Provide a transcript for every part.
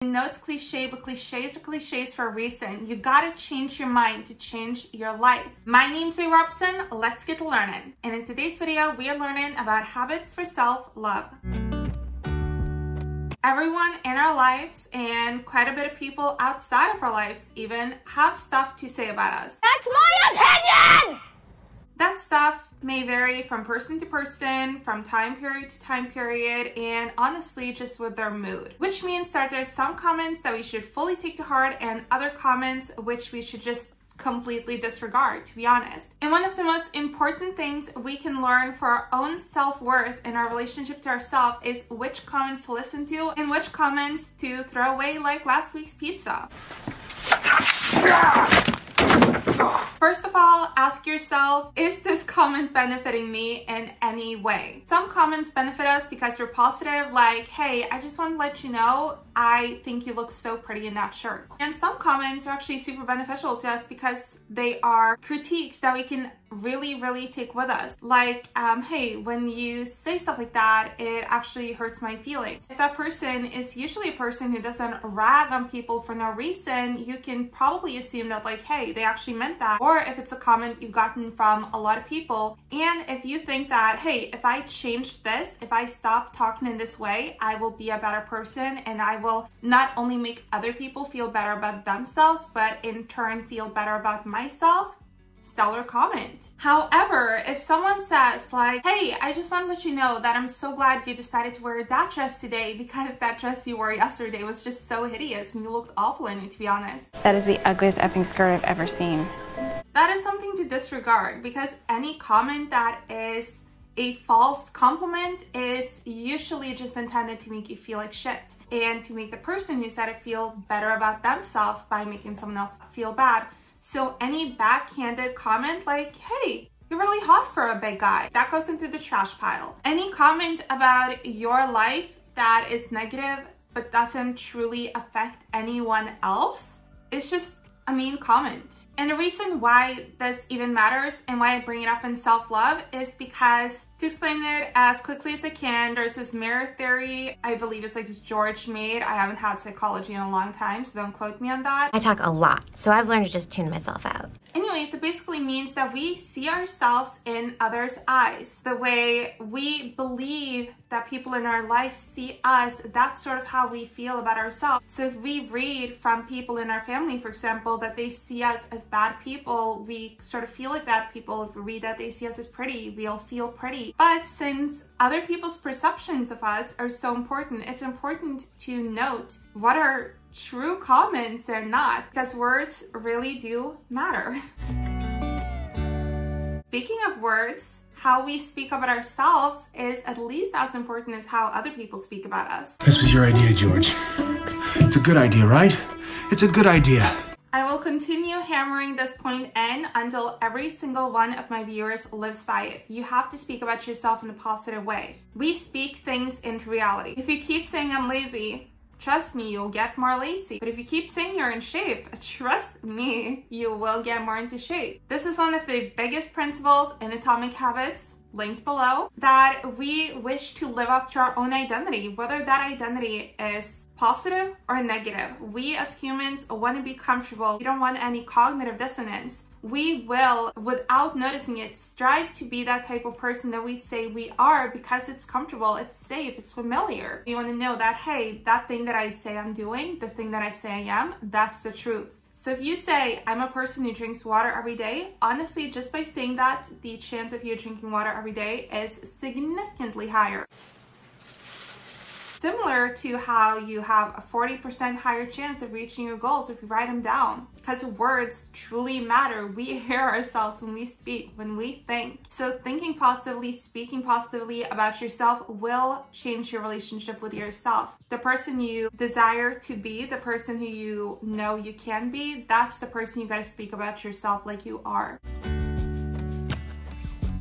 I know it's cliche, but cliches are cliches for a reason. You gotta change your mind to change your life. My name's Zoe Robson. Let's get learning. And in today's video, we are learning about habits for self-love. Everyone in our lives, and quite a bit of people outside of our lives even, have stuff to say about us. That's my opinion! That stuff may vary from person to person, from time period to time period, and honestly just with their mood. Which means that there's some comments that we should fully take to heart and other comments which we should just completely disregard, to be honest. And one of the most important things we can learn for our own self-worth and our relationship to ourselves is which comments to listen to and which comments to throw away, like last week's pizza. First of all, ask yourself, is this comment benefiting me in any way? Some comments benefit us because they're positive, like, hey, I just want to let you know I think you look so pretty in that shirt. And some comments are actually super beneficial to us because they are critiques that we can really take with us. Like, hey, when you say stuff like that, it actually hurts my feelings. If that person is usually a person who doesn't rag on people for no reason, you can probably assume that, like, hey, they actually meant that. Or if it's a comment you've gotten from a lot of people, and if you think that, hey, if I change this, if I stop talking in this way, I will be a better person and I will not only make other people feel better about themselves, but in turn feel better about myself, stellar comment. However, if someone says like, hey, I just want to let you know that I'm so glad you decided to wear that dress today because that dress you wore yesterday was just so hideous and you looked awful in it, to be honest. That is the ugliest effing skirt I've ever seen. That is something to disregard, because any comment that is a false compliment is usually just intended to make you feel like shit and to make the person who said it feel better about themselves by making someone else feel bad. So any backhanded comment like, hey, you're really hot for a big guy, that goes into the trash pile. Any comment about your life that is negative but doesn't truly affect anyone else is just a mean comment. And the reason why this even matters and why I bring it up in self-love is because, to explain it as quickly as I can, there's this mirror theory, I believe it's like George made. I haven't had psychology in a long time, so don't quote me on that. I talk a lot, so I've learned to just tune myself out. Anyways, it basically means that we see ourselves in others' eyes. The way we believe that people in our life see us, that's sort of how we feel about ourselves. So if we read from people in our family, for example, that they see us as bad people, we sort of feel like bad people. If we read that they see us as pretty, we'll feel pretty. But since other people's perceptions of us are so important, it's important to note what are true comments and not, because words really do matter. Speaking of words, how we speak about ourselves is at least as important as how other people speak about us. This was your idea, George. It's a good idea, right? It's a good idea. I will continue hammering this point in until every single one of my viewers lives by it. You have to speak about yourself in a positive way. We speak things into reality. If you keep saying I'm lazy, trust me, you'll get more lazy. But if you keep saying you're in shape, trust me, you will get more into shape. This is one of the biggest principles in Atomic Habits, linked below, that we wish to live up to our own identity, whether that identity is positive or negative. We as humans want to be comfortable. We don't want any cognitive dissonance. We will, without noticing it, strive to be that type of person that we say we are because it's comfortable, it's safe, it's familiar. You want to know that, hey, that thing that I say I'm doing, the thing that I say I am, that's the truth. So if you say, I'm a person who drinks water every day, honestly, just by saying that, the chance of you drinking water every day is significantly higher. Similar to how you have a 40% higher chance of reaching your goals if you write them down. Because words truly matter. We hear ourselves when we speak, when we think. So thinking positively, speaking positively about yourself will change your relationship with yourself. The person you desire to be, the person who you know you can be, that's the person you gotta speak about yourself like you are.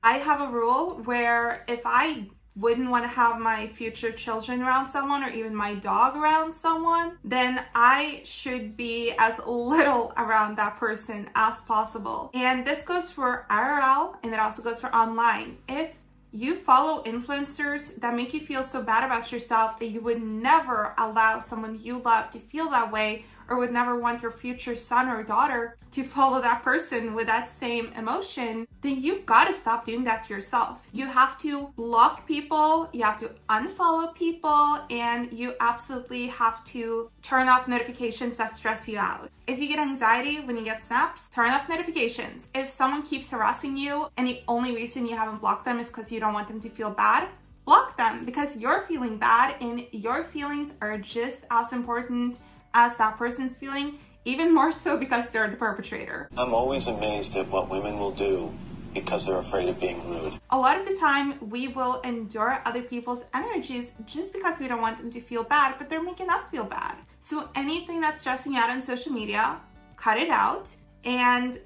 I have a rule where if I wouldn't want to have my future children around someone or even my dog around someone, then I should be as little around that person as possible. And this goes for IRL and it also goes for online. If you follow influencers that make you feel so bad about yourself that you would never allow someone you love to feel that way, or would never want your future son or daughter to follow that person with that same emotion, then you gotta stop doing that to yourself. You have to block people, you have to unfollow people, and you absolutely have to turn off notifications that stress you out. If you get anxiety when you get snaps, turn off notifications. If someone keeps harassing you and the only reason you haven't blocked them is because you don't want them to feel bad, block them, because you're feeling bad and your feelings are just as important as that person's feeling, even more so because they're the perpetrator. I'm always amazed at what women will do because they're afraid of being rude. A lot of the time, we will endure other people's energies just because we don't want them to feel bad, but they're making us feel bad. So anything that's stressing you out on social media, cut it out. And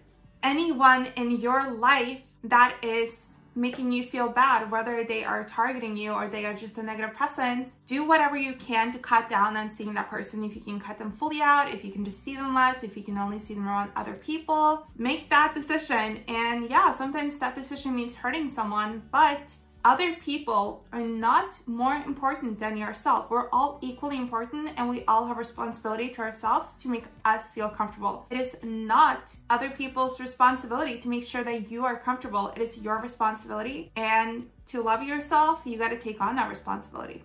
anyone in your life that is making you feel bad, whether they are targeting you or they are just a negative presence, do whatever you can to cut down on seeing that person. If you can cut them fully out, if you can just see them less, if you can only see them around other people, make that decision. And yeah, sometimes that decision means hurting someone, but other people are not more important than yourself. We're all equally important, and we all have responsibility to ourselves to make us feel comfortable. It is not other people's responsibility to make sure that you are comfortable. It is your responsibility, and to love yourself, you got to take on that responsibility.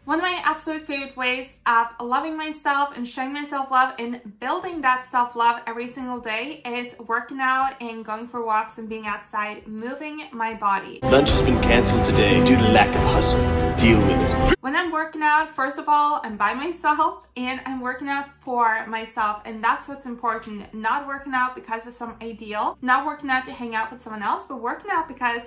One of my absolute favorite ways of loving myself and showing myself love and building that self-love every single day is working out and going for walks and being outside, moving my body. Lunch has been canceled today due to lack of hustle. Deal with it. When I'm working out, first of all, I'm by myself and I'm working out for myself, and that's what's important. Not working out because of some ideal, not working out to hang out with someone else, but working out because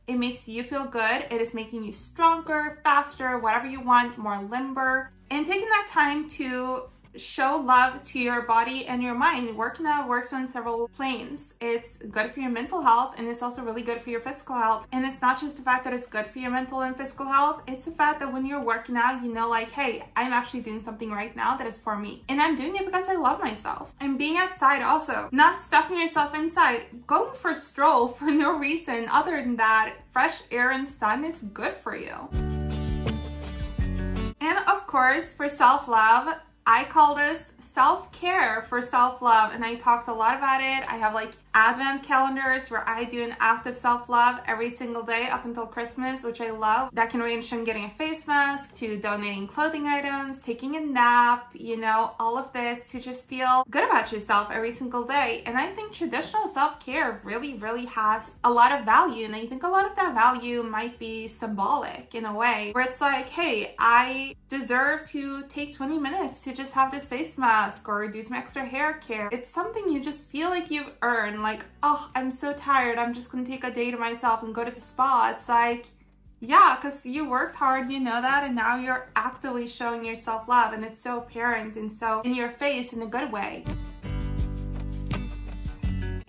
it makes you feel good. It is making you stronger, faster, whatever you want, more limber. And taking that time to show love to your body and your mind. Working out works on several planes. It's good for your mental health, and it's also really good for your physical health. And it's not just the fact that it's good for your mental and physical health, it's the fact that when you're working out, you know, like, hey, I'm actually doing something right now that is for me. And I'm doing it because I love myself. And being outside also, not stuffing yourself inside. Going for a stroll for no reason other than that fresh air and sun is good for you. And of course, for self-love, I call this self-care for self-love, and I talked a lot about it. I have like advent calendars where I do an act of self-love every single day up until Christmas, which I love. That can range from getting a face mask to donating clothing items, taking a nap, you know, all of this to just feel good about yourself every single day. And I think traditional self-care really has a lot of value, and I think a lot of that value might be symbolic in a way, where it's like, hey, I deserve to take 20 minutes to just have this face mask or do some extra hair care. It's something you just feel like you've earned. Like, oh, I'm so tired, I'm just gonna take a day to myself and go to the spa. It's like, yeah, because you worked hard, you know that, and now you're actively showing yourself love, and it's so apparent and so in your face in a good way.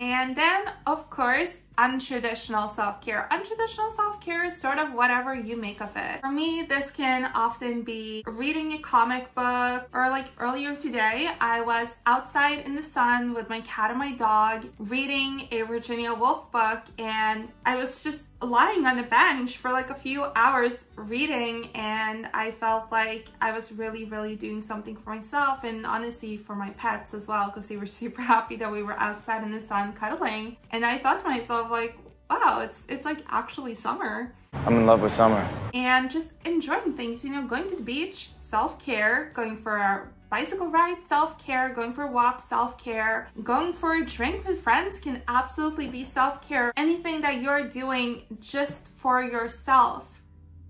And then, of course, untraditional self-care. Untraditional self-care is sort of whatever you make of it. For me, this can often be reading a comic book, or like earlier today, I was outside in the sun with my cat and my dog reading a Virginia Woolf book, and I was just lying on the bench for like a few hours reading, and I felt like I was really doing something for myself, and honestly for my pets as well, because they were super happy that we were outside in the sun cuddling. And I thought to myself, like, wow, it's like actually summer. I'm in love with summer. And just enjoying things, you know, going to the beach, self-care, going for a bicycle ride, self-care, going for a walk, self-care, going for a drink with friends can absolutely be self-care. Anything that you're doing just for yourself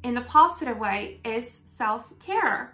in a positive way is self-care.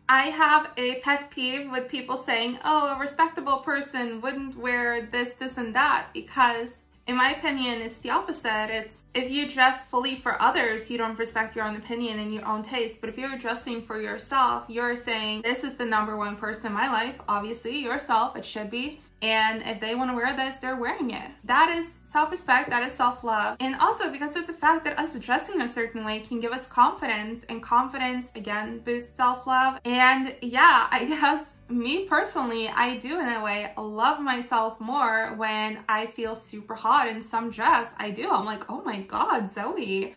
I have a pet peeve with people saying, oh, a respectable person wouldn't wear this, and that, because in my opinion, it's the opposite. It's if you dress fully for others, you don't respect your own opinion and your own taste. But if you're dressing for yourself, you're saying, this is the #1 person in my life, obviously yourself, it should be. And if they want to wear this, they're wearing it. That is self-respect, that is self-love. And also because of the fact that us dressing a certain way can give us confidence, and confidence, again, boosts self-love. And yeah, I guess me personally, I do in a way love myself more when I feel super hot in some dress. I do. I'm like, oh my God, Zoe.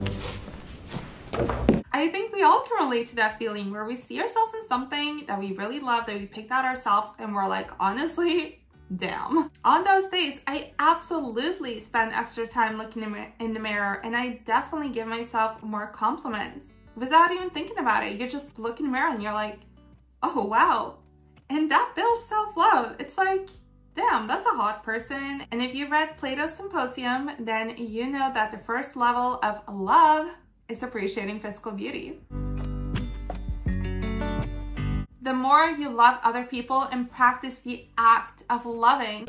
I think we all can relate to that feeling where we see ourselves in something that we really love, that we picked out ourselves, and we're like, honestly, damn. On those days, I absolutely spend extra time looking in the mirror, and I definitely give myself more compliments without even thinking about it. You just look in the mirror and you're like, oh wow. And that builds self-love. It's like, damn, that's a hot person. And if you read Plato's Symposium, then you know that the first level of love is appreciating physical beauty. The more you love other people and practice the act of loving,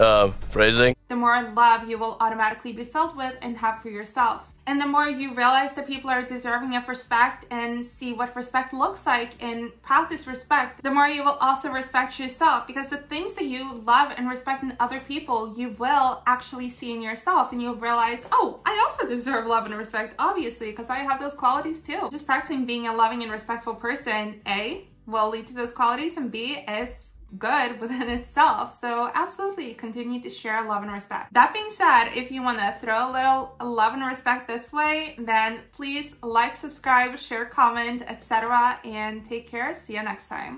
phrasing, the more love you will automatically be filled with and have for yourself. And the more you realize that people are deserving of respect and see what respect looks like and practice respect, the more you will also respect yourself, because the things that you love and respect in other people, you will actually see in yourself, and you'll realize, oh, I also deserve love and respect, obviously, because I have those qualities too. Just practicing being a loving and respectful person, A, will lead to those qualities, and B, is good within itself. So absolutely continue to share love and respect. That being said, if you want to throw a little love and respect this way, then please like, subscribe, share, comment, etc. and take care. See you next time.